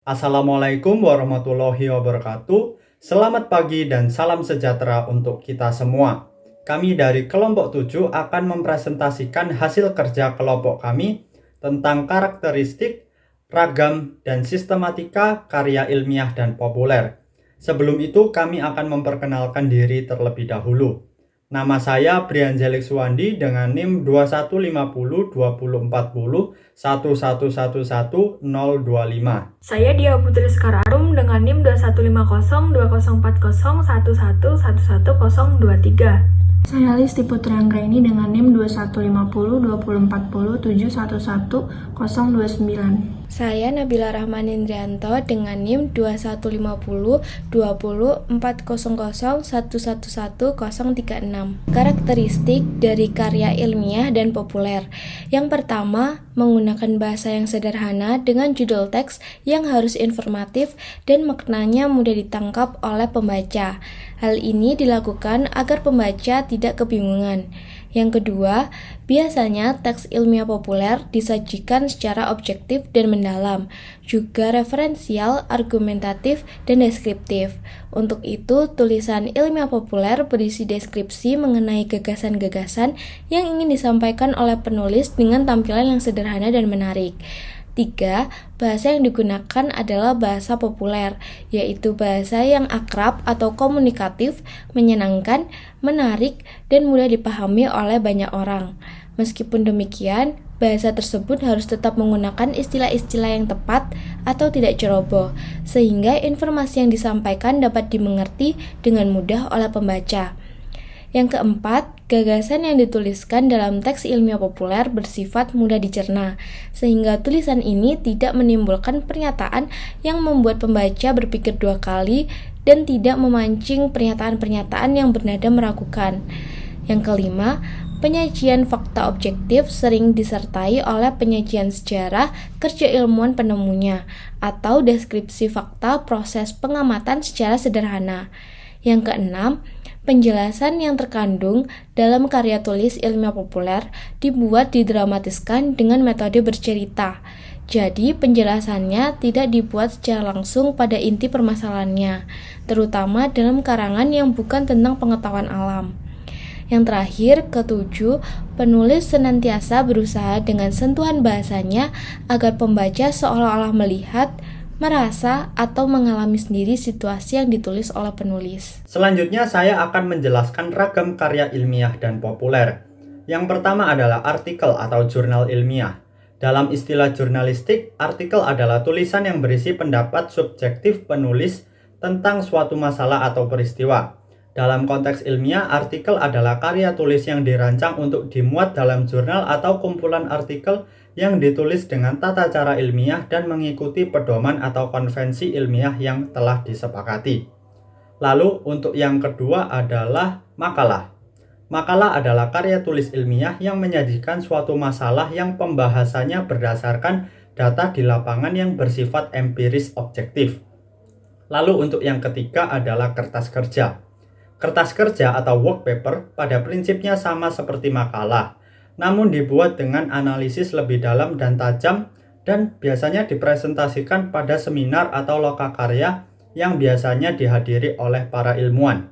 Assalamualaikum warahmatullahi wabarakatuh. Selamat pagi dan salam sejahtera untuk kita semua. Kami dari kelompok 7 akan mempresentasikan hasil kerja kelompok kami tentang karakteristik, ragam, dan sistematika karya ilmiah dan populer. Sebelum itu kami akan memperkenalkan diri terlebih dahulu. Nama saya Brianzelik Suwandi dengan NIM 2150 2040 1111025. Saya Dia Putri Sekararum dengan NIM 2150 2040 11111023. Saya Listi Putri Anggraini dengan NIM 2150 2040 711029. Saya Nabila Rahman Indrianto dengan NIM 2150 20 400 111036. Karakteristik dari karya ilmiah dan populer. Yang pertama, menggunakan bahasa yang sederhana dengan judul teks yang harus informatif dan maknanya mudah ditangkap oleh pembaca. Hal ini dilakukan agar pembaca tidak kebingungan. Yang kedua, biasanya teks ilmiah populer disajikan secara objektif dan mendalam, juga referensial, argumentatif, dan deskriptif. Untuk itu, tulisan ilmiah populer berisi deskripsi mengenai gagasan-gagasan yang ingin disampaikan oleh penulis dengan tampilan yang sederhana dan menarik. 3. Bahasa yang digunakan adalah bahasa populer, yaitu bahasa yang akrab atau komunikatif, menyenangkan, menarik, dan mudah dipahami oleh banyak orang. Meskipun demikian, bahasa tersebut harus tetap menggunakan istilah-istilah yang tepat atau tidak ceroboh, sehingga informasi yang disampaikan dapat dimengerti dengan mudah oleh pembaca. Yang keempat, gagasan yang dituliskan dalam teks ilmiah populer bersifat mudah dicerna, sehingga tulisan ini tidak menimbulkan pernyataan yang membuat pembaca berpikir dua kali dan tidak memancing pernyataan-pernyataan yang bernada meragukan. Yang kelima, penyajian fakta objektif sering disertai oleh penyajian sejarah kerja ilmuwan penemunya, atau deskripsi fakta proses pengamatan secara sederhana. Yang keenam, penjelasan yang terkandung dalam karya tulis ilmiah populer dibuat didramatiskan dengan metode bercerita. Jadi, penjelasannya tidak dibuat secara langsung pada inti permasalahannya, terutama dalam karangan yang bukan tentang pengetahuan alam. Yang terakhir, ketujuh, penulis senantiasa berusaha dengan sentuhan bahasanya agar pembaca seolah-olah melihat, merasa, atau mengalami sendiri situasi yang ditulis oleh penulis. Selanjutnya saya akan menjelaskan ragam karya ilmiah dan populer. Yang pertama adalah artikel atau jurnal ilmiah. Dalam istilah jurnalistik, artikel adalah tulisan yang berisi pendapat subjektif penulis tentang suatu masalah atau peristiwa. Dalam konteks ilmiah, artikel adalah karya tulis yang dirancang untuk dimuat dalam jurnal atau kumpulan artikel yang ditulis dengan tata cara ilmiah dan mengikuti pedoman atau konvensi ilmiah yang telah disepakati. Lalu untuk yang kedua adalah makalah. Makalah adalah karya tulis ilmiah yang menyajikan suatu masalah yang pembahasannya berdasarkan data di lapangan yang bersifat empiris objektif. Lalu untuk yang ketiga adalah kertas kerja. Kertas kerja atau work paper pada prinsipnya sama seperti makalah, namun dibuat dengan analisis lebih dalam dan tajam dan biasanya dipresentasikan pada seminar atau lokakarya yang biasanya dihadiri oleh para ilmuwan.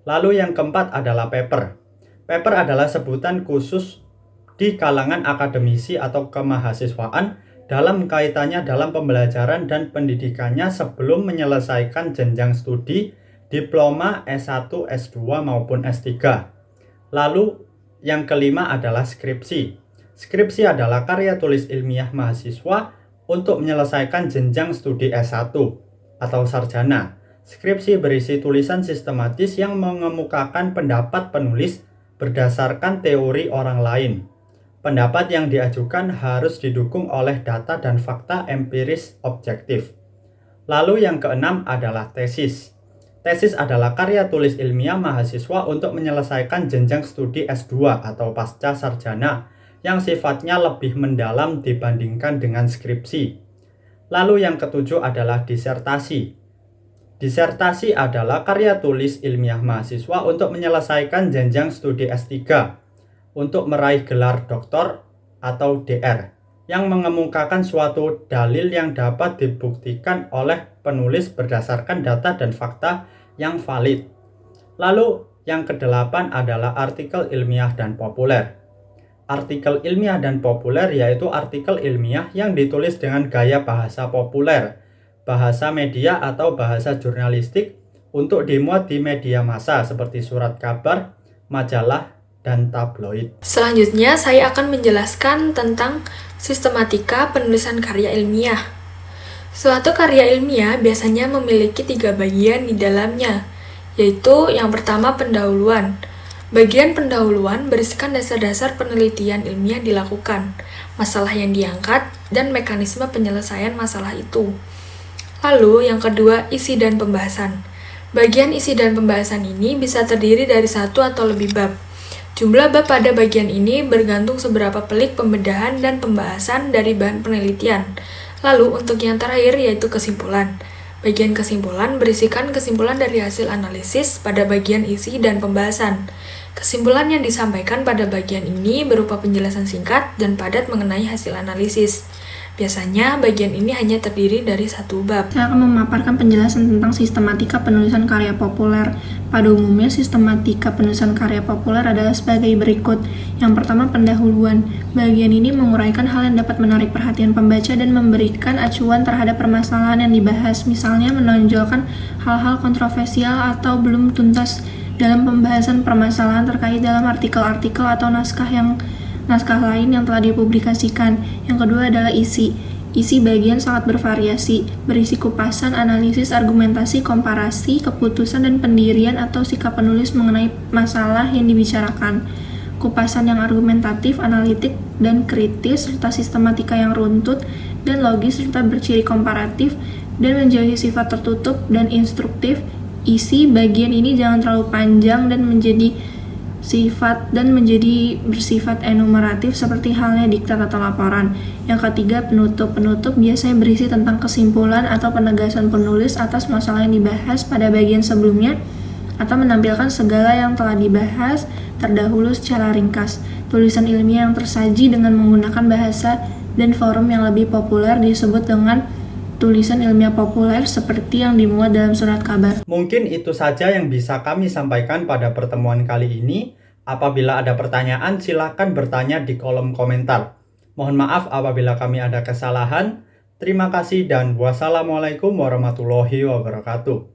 Lalu yang keempat adalah paper. Paper adalah sebutan khusus di kalangan akademisi atau kemahasiswaan dalam kaitannya dalam pembelajaran dan pendidikannya sebelum menyelesaikan jenjang studi, diploma S1, S2 maupun S3. Lalu yang kelima adalah skripsi. Skripsi adalah karya tulis ilmiah mahasiswa untuk menyelesaikan jenjang studi S1 atau sarjana. Skripsi berisi tulisan sistematis yang mengemukakan pendapat penulis berdasarkan teori orang lain. Pendapat yang diajukan harus didukung oleh data dan fakta empiris objektif. Lalu yang keenam adalah tesis. Tesis adalah karya tulis ilmiah mahasiswa untuk menyelesaikan jenjang studi S2 atau pasca sarjana yang sifatnya lebih mendalam dibandingkan dengan skripsi. Lalu yang ketujuh adalah disertasi. Disertasi adalah karya tulis ilmiah mahasiswa untuk menyelesaikan jenjang studi S3 untuk meraih gelar doktor atau DR. yang mengemukakan suatu dalil yang dapat dibuktikan oleh penulis berdasarkan data dan fakta yang valid. Lalu yang kedelapan adalah artikel ilmiah dan populer. Artikel ilmiah dan populer yaitu artikel ilmiah yang ditulis dengan gaya bahasa populer, bahasa media atau bahasa jurnalistik untuk dimuat di media massa seperti surat kabar, majalah, dan tabloid. Selanjutnya, saya akan menjelaskan tentang sistematika penulisan karya ilmiah. Suatu karya ilmiah biasanya memiliki 3 bagian di dalamnya, yaitu yang pertama pendahuluan. Bagian pendahuluan berisikan dasar-dasar penelitian ilmiah dilakukan, masalah yang diangkat, dan mekanisme penyelesaian masalah itu. Lalu, yang kedua, isi dan pembahasan. Bagian isi dan pembahasan ini bisa terdiri dari 1 atau lebih bab. Jumlah bab pada bagian ini bergantung seberapa pelik pembedahan dan pembahasan dari bahan penelitian. Lalu, untuk yang terakhir yaitu kesimpulan. Bagian kesimpulan berisikan kesimpulan dari hasil analisis pada bagian isi dan pembahasan. Kesimpulan yang disampaikan pada bagian ini berupa penjelasan singkat dan padat mengenai hasil analisis. Biasanya, bagian ini hanya terdiri dari 1 bab. Saya akan memaparkan penjelasan tentang sistematika penulisan karya populer. Pada umumnya, sistematika penulisan karya populer adalah sebagai berikut. Yang pertama, pendahuluan. Bagian ini menguraikan hal yang dapat menarik perhatian pembaca dan memberikan acuan terhadap permasalahan yang dibahas. Misalnya, menonjolkan hal-hal kontroversial atau belum tuntas dalam pembahasan permasalahan terkait dalam artikel-artikel atau naskah lain yang telah dipublikasikan. Yang kedua adalah isi. Isi bagian sangat bervariasi, berisi kupasan, analisis, argumentasi, komparasi, keputusan, dan pendirian atau sikap penulis mengenai masalah yang dibicarakan. Kupasan yang argumentatif, analitik, dan kritis, serta sistematika yang runtut dan logis, serta berciri komparatif, dan menjauhi sifat tertutup dan instruktif. Isi bagian ini jangan terlalu panjang dan menjadi bersifat enumeratif seperti halnya diktat atau laporan. Yang ketiga, penutup. Penutup biasanya berisi tentang kesimpulan atau penegasan penulis atas masalah yang dibahas pada bagian sebelumnya atau menampilkan segala yang telah dibahas terdahulu secara ringkas. Tulisan ilmiah yang tersaji dengan menggunakan bahasa dan forum yang lebih populer disebut dengan tulisan ilmiah populer seperti yang dimuat dalam surat kabar. Mungkin itu saja yang bisa kami sampaikan pada pertemuan kali ini. Apabila ada pertanyaan, silakan bertanya di kolom komentar. Mohon maaf apabila kami ada kesalahan. Terima kasih dan wassalamualaikum warahmatullahi wabarakatuh.